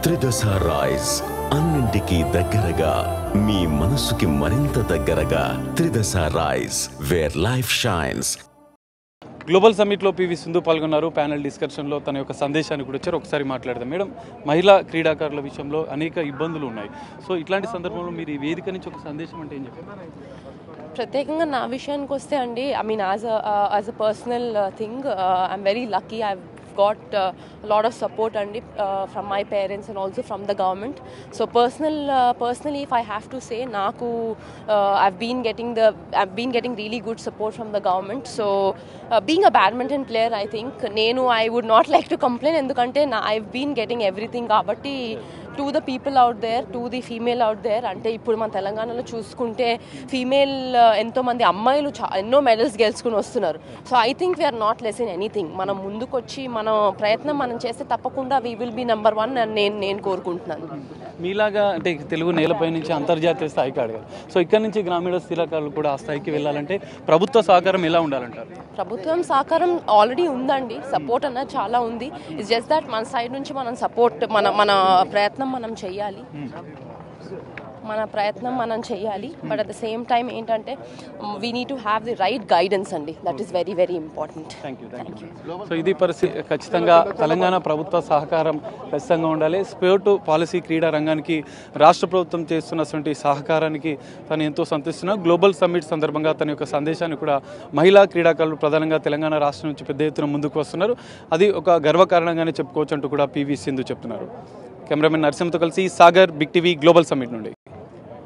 త్రిదశ rice అన్నింటికి దగ్గరగా మీ మనసుకి మరింత దగ్గరగా Tridasha rice where life shines. Global సమ్మిట్లో పివి సింధు పాల్గొన్నారు. ప్యానెల్ డిస్కషన్లో తన యొక్క సందేశాన్ని కూడా వచ్చారు. ఒకసారి మాట్లాడదాం. మేడం, మహిళా క్రీడాకారుల విషయంలో అనేక ఇబ్బందులు ఉన్నాయి. సో ఇట్లాంటి సందర్భంలో మీరు ఈ వేదిక నుంచి ఒక సందేశం అంటే ఏం చెప్తారు? ప్రత్యేకంగా నా విషయానికి వస్తే అండి, I mean as a personal thing, I'm very lucky. I got a lot of support from my parents and also from the government. So personally, if I have to say, I've been getting really good support from the government. So being a badminton player, I think I would not like to complain endukante I've been getting everything kabatti to the people out there, to the female out there, ante ippudu man Telanganalo chusukunte female ento mandi ammayulu enno medals gelchukoni vastunaru. So I think we are not less in anything. Manam mundukochi మన ప్రయత్నం మనం చేస్తే తప్పకుండా we will be number 1 అని నేను కోరుకుంటున్నాను. మీలాగా అంటే తెలుగు నేలపై నుంచి అంతర్జాతీయ స్థాయికి అడగారు. సో ఇక్కడ నుంచి గ్రామీణ క్రీడాకారులు కూడా ఆ స్థాయికి వెళ్ళాలంటే ప్రభుత్వ సహకారం ఎలా ఉండాలంటారు? ప్రభుత్వం సహకారం ఆల్రెడీ ఉందండి. సపోర్ట్ అన్నది చాలా ఉంది. ఇట్స్ జస్ట్ దట్ మన సైడ్ నుంచి మనం సపోర్ట్ మన ప్రయత్నం మనం చెయ్యాలి. But at the same time ఏంటంటే we need to have the right guidance అండి. That is very very important. Thank you. So ఇది పరిస్థితి. ఖచ్చితంగా తెలంగాణ ప్రభుత్వ సహకారం ఖచ్చితంగా ఉండాలి. స్పోర్ట్ పాలసీ క్రీడా రంగానికి రాష్ట్ర ప్రభుత్వం చేస్తున్నటువంటి సహకారానికి తను ఎంతో సంతోషిస్తున్నారు. గ్లోబల్ సమ్మిట్ సందర్భంగా తన యొక్క సందేశాన్ని కూడా మహిళా క్రీడాకారులు ప్రధానంగా తెలంగాణ రాష్ట్రం నుంచి పెద్ద ఎత్తున ముందుకు వస్తున్నారు. అది ఒక గర్వకారణంగానే చెప్పుకోవచ్చు అంటూ కూడా పివి సింధు చెప్తున్నారు. కెమెరామెన్ నరసింహతో కలిసి Sagar, big TV, global summit నుండి.